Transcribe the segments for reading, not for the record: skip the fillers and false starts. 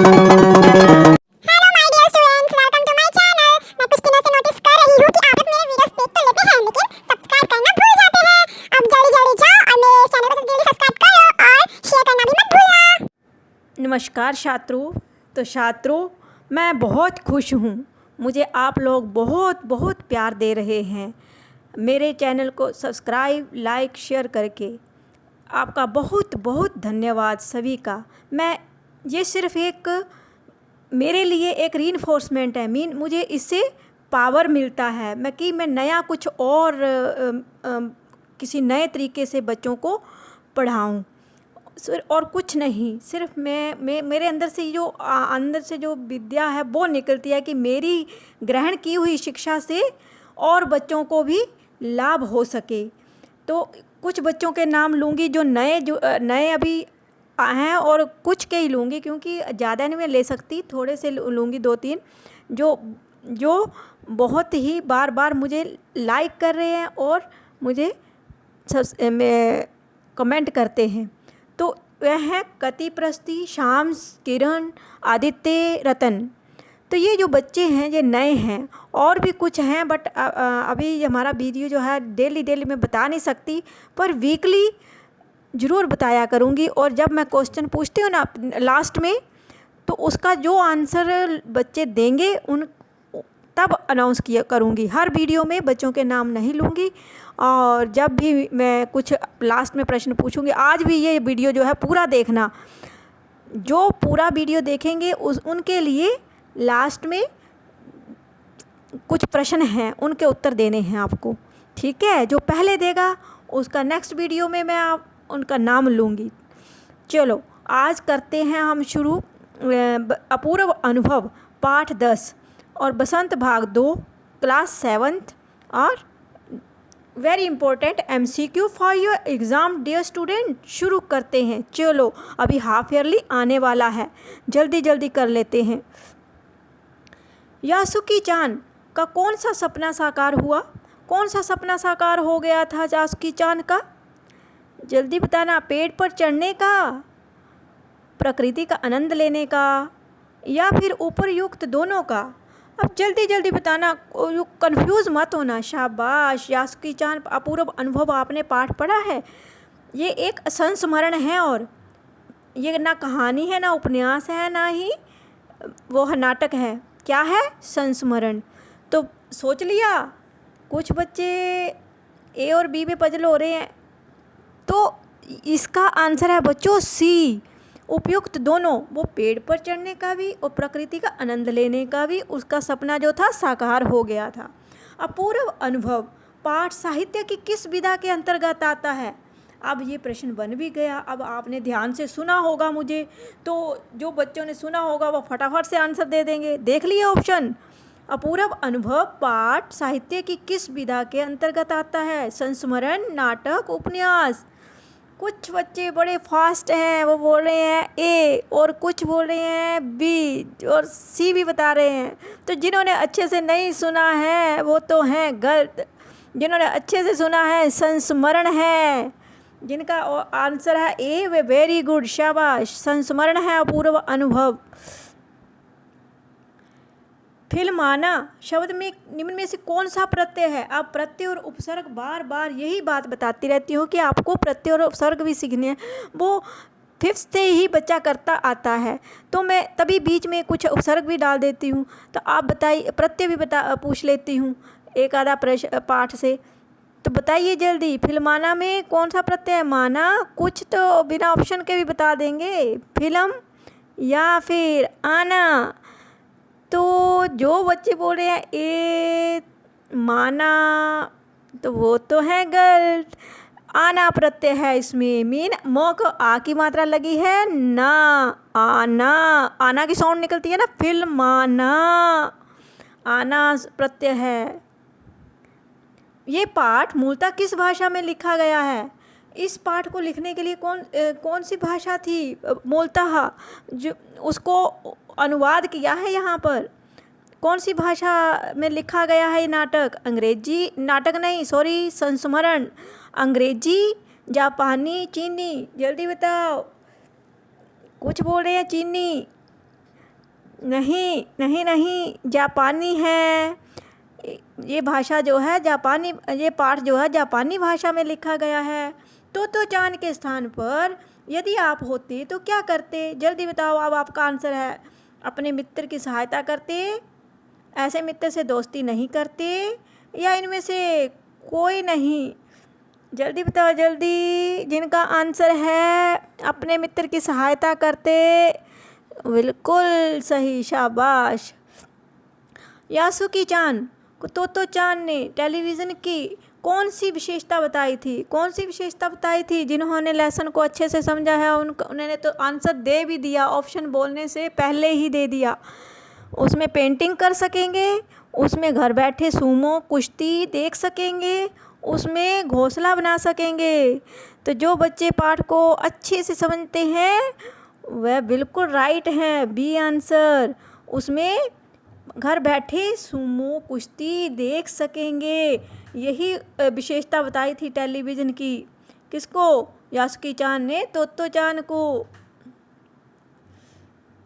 Hello my dear students, welcome to my channel. मैं कुछ दिनों से नोटिस कर रही हूँ कि आप लोग मेरे वीडियोस देख तो लेते हैं लेकिन सब्सक्राइब करना भूल जाते हैं। अब जल्दी जल्दी जाओ और मेरे चैनल को जल्दी सब्सक्राइब करो और शेयर करना भी मत भूलना। नमस्कार छात्रों, मैं बहुत खुश हूँ। मुझे आप लोग बहुत बहुत प्यार दे रहे हैं। मेरे चैनल को सब्सक्राइब, लाइक, शेयर करके आपका बहुत बहुत धन्यवाद सभी का। मैं ये सिर्फ़ एक मेरे लिए एक रीइंफोर्समेंट है। मुझे इससे पावर मिलता है मैं नया कुछ और किसी नए तरीके से बच्चों को पढ़ाऊँ और कुछ नहीं। सिर्फ मैं मेरे अंदर से जो विद्या है वो निकलती है कि मेरी ग्रहण की हुई शिक्षा से और बच्चों को भी लाभ हो सके। तो कुछ बच्चों के नाम लूँगी जो नए अभी हैं, और कुछ के ही लूँगी क्योंकि ज़्यादा नहीं मैं ले सकती, थोड़े से लूँगी 2-3 जो जो बहुत ही बार बार मुझे लाइक कर रहे हैं और मुझे कमेंट करते हैं। तो वह है कति प्रस्ति, शाम, किरण, आदित्य, रतन। तो ये जो बच्चे हैं ये नए हैं, और भी कुछ हैं बट अभी हमारा वीडियो जो है डेली मैं बता नहीं सकती, पर वीकली ज़रूर बताया करूँगी। और जब मैं क्वेश्चन पूछती हूँ ना लास्ट में, तो उसका जो आंसर बच्चे देंगे उन तब अनाउंस किया करूँगी। हर वीडियो में बच्चों के नाम नहीं लूँगी, और जब भी मैं कुछ लास्ट में प्रश्न पूछूँगी, आज भी ये वीडियो जो है पूरा देखना। जो पूरा वीडियो देखेंगे उनके लिए लास्ट में कुछ प्रश्न हैं, उनके उत्तर देने हैं आपको, ठीक है। जो पहले देगा उसका नेक्स्ट वीडियो में मैं उनका नाम लूँगी। चलो आज करते हैं हम शुरू। अपूर्व अनुभव पाठ 10 और बसंत भाग 2 क्लास 7th और very important MCQ for your exam dear student. शुरू करते हैं। चलो अभी हाफ ईयरली आने वाला है, जल्दी कर लेते हैं। यासुकी चान का कौन सा सपना साकार हुआ? कौन सा सपना साकार हो गया था यासुकी चान का? जल्दी बताना। पेड़ पर चढ़ने का, प्रकृति का आनंद लेने का, या फिर उपरयुक्त दोनों का? अब जल्दी बताना, कंफ्यूज मत होना। शाबाश यासुकी चान, अपूर्व अनुभव आपने पाठ पढ़ा है। ये एक संस्मरण है, और ये ना कहानी है, ना उपन्यास है, ना ही वो नाटक है। क्या है? संस्मरण। तो सोच लिया। कुछ बच्चे ए और बी में पजल हो रहे हैं, तो इसका आंसर है बच्चों सी, उपयुक्त दोनों। वो पेड़ पर चढ़ने का भी और प्रकृति का आनंद लेने का भी उसका सपना जो था साकार हो गया था। अपूर्व अनुभव पाठ साहित्य की किस विधा के अंतर्गत आता है? अब ये प्रश्न बन भी गया। अब आपने ध्यान से सुना होगा मुझे, तो जो बच्चों ने सुना होगा वो फटाफट से आंसर दे देंगे। देख लिए ऑप्शन। अपूर्व अनुभव पाठ साहित्य की किस विधा के अंतर्गत आता है? संस्मरण, नाटक, उपन्यास। कुछ बच्चे बड़े फास्ट हैं, वो बोल रहे हैं ए, और कुछ बोल रहे हैं बी, और सी भी बता रहे हैं। तो जिन्होंने अच्छे से नहीं सुना है वो तो हैं गलत। जिन्होंने अच्छे से सुना है संस्मरण है, जिनका आंसर है ए, वे वेरी गुड, शाबाश। संस्मरण है अपूर्व अनुभव। फिल्माना शब्द में निम्न में से कौन सा प्रत्यय है? अब प्रत्यय और उपसर्ग बार बार यही बात बताती रहती हूँ कि आपको प्रत्यय और उपसर्ग भी सीखने हैं। वो 5th से ही बच्चा करता आता है, तो मैं तभी बीच में कुछ उपसर्ग भी डाल देती हूँ। तो आप बताइए, प्रत्यय भी पूछ लेती हूँ एक आधा प्रश्न पाठ से। तो बताइए जल्दी, फिल्माना में कौन सा प्रत्यय है? माना। कुछ तो बिना ऑप्शन के भी बता देंगे, फिल्म या फिर आना। तो जो बच्चे बोल रहे हैं ए, माना, तो वो तो है गलत। आना प्रत्यय है इसमें, मीन म को आ की मात्रा लगी है ना, आना, आना की साउंड निकलती है ना, फिल्माना, आना प्रत्यय है। ये पाठ मूलतः किस भाषा में लिखा गया है? इस पाठ को लिखने के लिए कौन सी भाषा थी मूलतः, जो उसको अनुवाद किया है यहाँ पर? कौन सी भाषा में लिखा गया है ये नाटक? अंग्रेजी, नाटक नहीं सॉरी, संस्मरण। अंग्रेजी, जापानी, चीनी? जल्दी बताओ। कुछ बोल रहे हैं चीनी, नहीं नहीं नहीं, जापानी है। ये भाषा जो है जापानी, ये पाठ जो है जापानी भाषा में लिखा गया है। तो चान के स्थान पर यदि आप होते तो क्या करते? जल्दी बताओ। अब आपका आंसर है अपने मित्र की सहायता करते, ऐसे मित्र से दोस्ती नहीं करते, या इनमें से कोई नहीं। जल्दी बताओ जल्दी। जिनका आंसर है अपने मित्र की सहायता करते, बिल्कुल सही, शाबाश। यासुकी चान को तोतो चान ने टेलीविज़न की कौन सी विशेषता बताई थी? कौन सी विशेषता बताई थी? जिन्होंने लेसन को अच्छे से समझा है उन्होंने तो आंसर दे भी दिया, ऑप्शन बोलने से पहले ही दे दिया। उसमें पेंटिंग कर सकेंगे, उसमें घर बैठे सूमो कुश्ती देख सकेंगे, उसमें घोंसला बना सकेंगे। तो जो बच्चे पाठ को अच्छे से समझते हैं वह बिल्कुल राइट हैं, बी आंसर। उसमें घर बैठे सूमो कुश्ती देख सकेंगे, यही विशेषता बताई थी टेलीविज़न की। किसको? यासुकी चान ने तोतो चान को।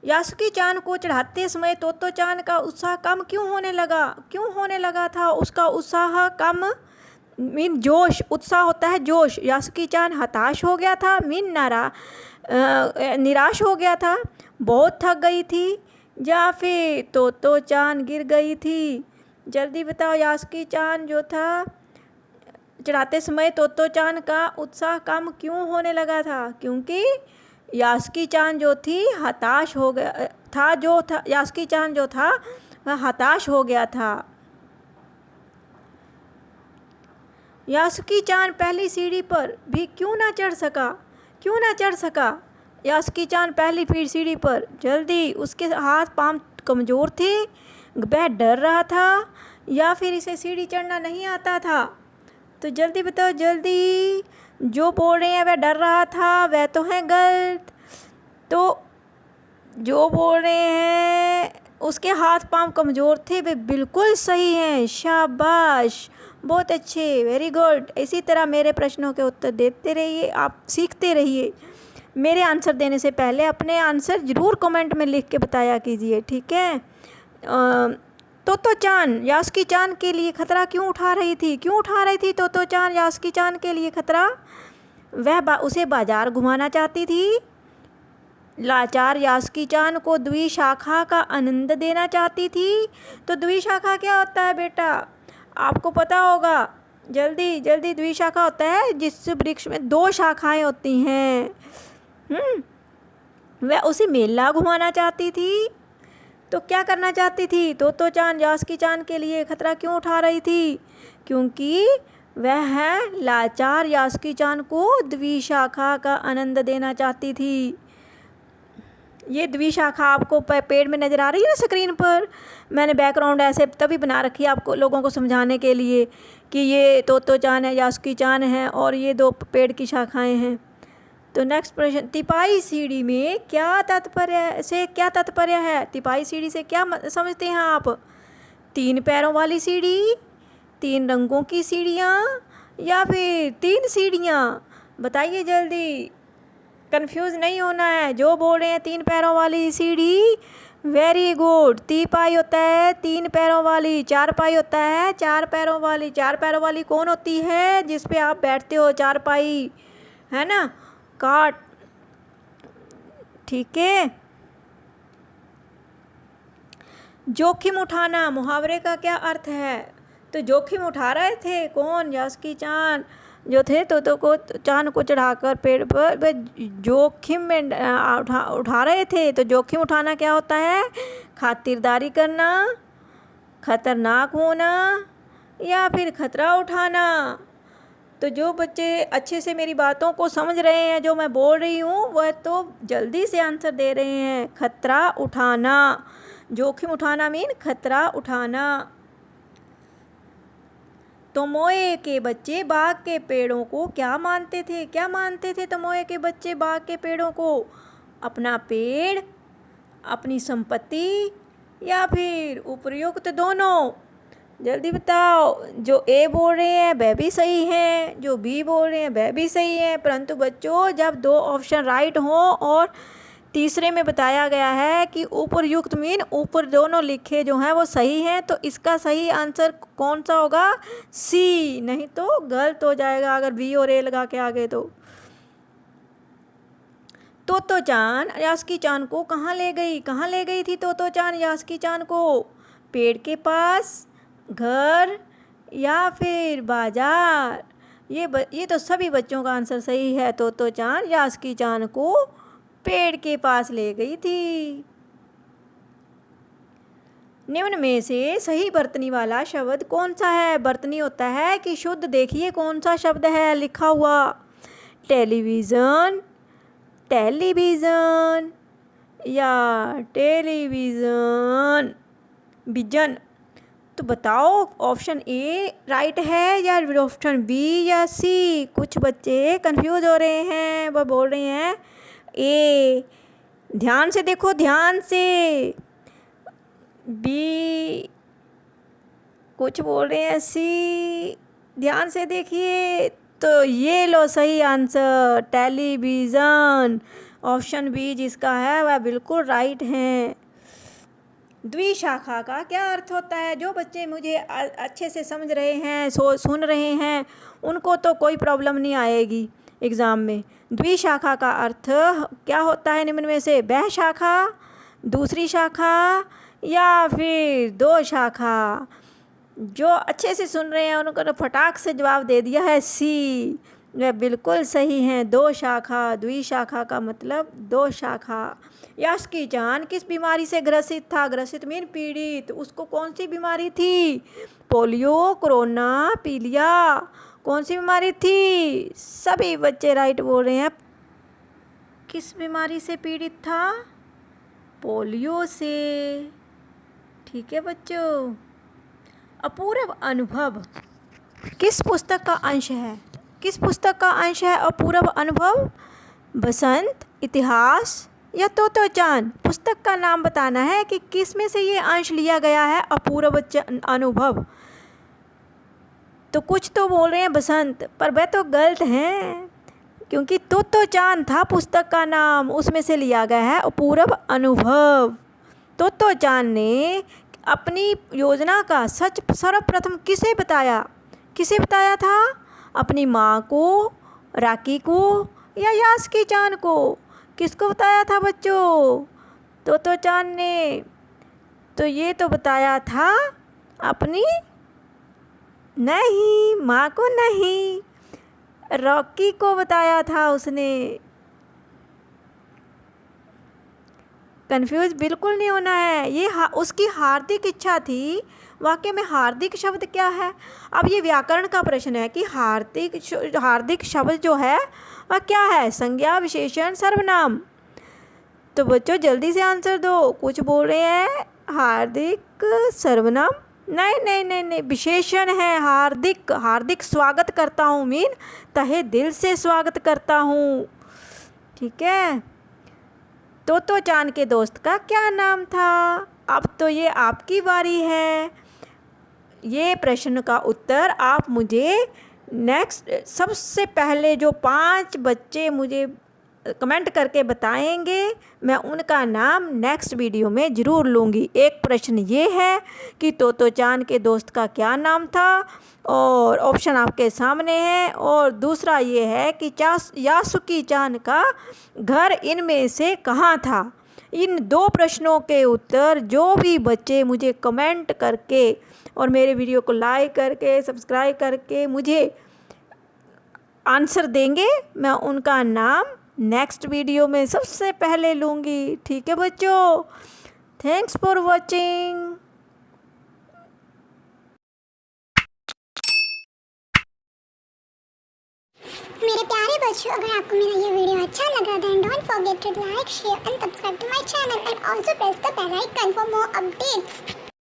यासुकी चान को चढ़ाते समय तोतो चान का उत्साह कम क्यों होने लगा? क्यों होने लगा था उसका उत्साह कम? मीन जोश, उत्साह होता है जोश। यासुकी चान हताश हो गया था, मीन निराश हो गया था, बहुत थक गई थी, या फिर तोतो चान गिर गई थी? जल्दी बताओ। यासुकी चान जो था चढ़ाते समय तोतो चान का उत्साह कम क्यों होने लगा था? क्योंकि यासुकी चान जो थी हताश हो गया था, यासुकी चान जो था वह हताश हो गया था। यासुकी चान पहली सीढ़ी पर भी क्यों ना चढ़ सका? क्यों ना चढ़ सका यासुकी चान पहली सीढ़ी पर? जल्दी। उसके हाथ पांव कमज़ोर थे, वह डर रहा था, या फिर इसे सीढ़ी चढ़ना नहीं आता था? तो जल्दी बताओ जल्दी। जो बोल रहे हैं वह डर रहा था, वह तो है गलत। तो जो बोल रहे हैं उसके हाथ पांव कमज़ोर थे, वे बिल्कुल सही हैं, शाबाश, बहुत अच्छे, वेरी गुड। इसी तरह मेरे प्रश्नों के उत्तर देते रहिए, आप सीखते रहिए। मेरे आंसर देने से पहले अपने आंसर ज़रूर कमेंट में लिख के बताया कीजिए, ठीक है? तोतो चान यासुकी चान के लिए खतरा क्यों उठा रही थी? क्यों उठा रही थी तोतो चान यासुकी चान के लिए खतरा? वह उसे बाजार घुमाना चाहती थी। लाचार यासुकी चान को द्विशाखा का आनंद देना चाहती थी। तो द्विशाखा क्या होता है बेटा? आपको पता होगा। जल्दी जल्दी। द्विशाखा होता है जिस वृक्ष में 2 शाखाएं होती हैं। वह उसे मेला घुमाना चाहती थी। तो क्या करना चाहती थी? तोतो चान यासुकी चान के लिए खतरा क्यों उठा रही थी? क्योंकि वह लाचार यासुकी चान को द्विशाखा का आनंद देना चाहती थी। ये द्विशाखा आपको पेड़ में नज़र आ रही है ना स्क्रीन पर? मैंने बैकग्राउंड ऐसे तभी बना रखी है आपको, लोगों को समझाने के लिए कि ये तोतो चान है, यासुकी चान है, और ये 2 पेड़ की शाखाएं हैं। तो नेक्स्ट प्रश्न, तिपाई सीढ़ी में क्या तात्पर्य है? तिपाई सीढ़ी से क्या समझते हैं आप? 3 पैरों वाली सीढ़ी, 3 रंगों की सीढ़ियाँ, या फिर 3 सीढ़ियाँ? बताइए जल्दी, कंफ्यूज नहीं होना है। जो बोल रहे हैं 3 पैरों वाली सीढ़ी, वेरी गुड। तिपाई होता है 3 पैरों वाली। चारपाई होता है 4 पैरों वाली। 4 पैरों वाली कौन होती है? जिस पे आप बैठते हो, चारपाई, है ना, काट, ठीक है। जोखिम उठाना मुहावरे का क्या अर्थ है? तो जोखिम उठा रहे थे कौन? यासुकी चान जो थे तोतो को चान को चढ़ाकर पेड़ पर वे जोखिम में उठा रहे थे। तो जोखिम उठाना क्या होता है? खातिरदारी करना, खतरनाक होना, या फिर खतरा उठाना। तो जो बच्चे अच्छे से मेरी बातों को समझ रहे हैं, जो मैं बोल रही हूँ, वह तो जल्दी से आंसर दे रहे हैं। खतरा उठाना, जोखिम उठाना मीन खतरा उठाना। तोमोए के बच्चे बाग के पेड़ों को क्या मानते थे? क्या मानते थे तोमोए के बच्चे बाग के पेड़ों को? अपना पेड़, अपनी संपत्ति, या फिर उपयुक्त दोनों? जल्दी बताओ। जो ए बोल रहे हैं वह भी सही है, जो बी बोल रहे हैं वह भी सही है। परंतु बच्चों, जब 2 ऑप्शन राइट हों और तीसरे में बताया गया है कि उपर्युक्त मीन ऊपर दोनों लिखे जो हैं वो सही हैं, तो इसका सही आंसर कौन सा होगा? सी, नहीं तो गलत हो जाएगा अगर बी और ए लगा के आगे तो। तोतोचान यास्की चान को कहाँ ले गई? कहाँ ले गई थी तोतोचान यास्की चान को? पेड़ के पास, घर या फिर बाजार? ये तो सभी बच्चों का आंसर सही है। तोतोचान यास्की चान को पेड़ के पास ले गई थी। निम्न में से सही बर्तनी वाला शब्द कौन सा है? बर्तनी होता है कि शुद्ध, देखिए कौन सा शब्द है लिखा हुआ। टेलीविज़न, टेलीविज़न या टेलीविज़न, विजन। तो बताओ ऑप्शन ए राइट है या ऑप्शन बी या सी? कुछ बच्चे कंफ्यूज हो रहे हैं, वह बोल रहे हैं ए। ध्यान से देखो, ध्यान से। बी, कुछ बोल रहे हैं सी। ध्यान से देखिए, तो ये लो सही आंसर, टेलीविज़न। ऑप्शन बी जिसका है वह बिल्कुल राइट है। द्विशाखा का क्या अर्थ होता है? जो बच्चे मुझे अच्छे से समझ रहे हैं, सुन रहे हैं, उनको तो कोई प्रॉब्लम नहीं आएगी एग्ज़ाम में। द्विशाखा का अर्थ क्या होता है निम्न में से? वह शाखा, दूसरी शाखा या फिर दो शाखा? जो अच्छे से सुन रहे हैं उनको तो फटाक से जवाब दे दिया है सी, वह बिल्कुल सही हैं, दो शाखा। द्विशाखा का मतलब दो शाखा। यास्की चान किस बीमारी से ग्रसित था? ग्रसित मीन पीड़ित। उसको कौन सी बीमारी थी? पोलियो, कोरोना, पीलिया, कौन सी बीमारी थी? सभी बच्चे राइट बोल रहे हैं। किस बीमारी से पीड़ित था? पोलियो से। ठीक है बच्चों। अपूर्व अनुभव किस पुस्तक का अंश है? किस पुस्तक का अंश है अपूर्व अनुभव? बसंत, इतिहास या तोतोचान? पुस्तक का नाम बताना है कि किस में से ये अंश लिया गया है अपूर्व अनुभव। तो कुछ तो बोल रहे हैं बसंत, पर वह तो गलत हैं, क्योंकि तोतोचान था पुस्तक का नाम, उसमें से लिया गया है अपूर्व अनुभव। तोतोचान ने अपनी योजना का सच सर्वप्रथम किसे बताया? किसे बताया था? अपनी माँ को, राकी को या यास्की चान को? किसको बताया था बच्चों? तोतोचान ने। तो ये तो बताया था अपनी, नहीं, माँ को नहीं, रॉकी को बताया था उसने। कंफ्यूज बिल्कुल नहीं होना है। ये उसकी हार्दिक इच्छा थी। वाक्य में हार्दिक शब्द क्या है? अब ये व्याकरण का प्रश्न है कि हार्दिक शब्द जो है वह क्या है? संज्ञा, विशेषण, सर्वनाम? तो बच्चों जल्दी से आंसर दो। कुछ बोल रहे हैं हार्दिक सर्वनाम, नहीं नहीं नहीं नहीं, विशेषण है हार्दिक। हार्दिक स्वागत करता हूँ मीन तहे दिल से स्वागत करता हूँ। ठीक है। तोतोचान के दोस्त का क्या नाम था? अब तो ये आपकी बारी है। ये प्रश्न का उत्तर आप मुझे नेक्स्ट, सबसे पहले जो 5 बच्चे मुझे कमेंट करके बताएंगे, मैं उनका नाम नेक्स्ट वीडियो में ज़रूर लूँगी। एक प्रश्न ये है कि तोतोचान के दोस्त का क्या नाम था, और ऑप्शन आपके सामने है। और दूसरा ये है कि यासुकी चान का घर इनमें से कहाँ था। इन 2 प्रश्नों के उत्तर जो भी बच्चे मुझे कमेंट करके और मेरे वीडियो को लाइक करके, सब्सक्राइब करके मुझे आंसर देंगे, मैं उनका नाम नेक्स्ट वीडियो में सबसे पहले लूँगी। ठीक है बच्चों, थैंक्स फॉर वॉचिंग। मेरे प्यारे बच्चों, अगर आपको मेरा ये वीडियो अच्छा लगा then don't forget to like, share and subscribe to my channel and also press the bell icon for more updates.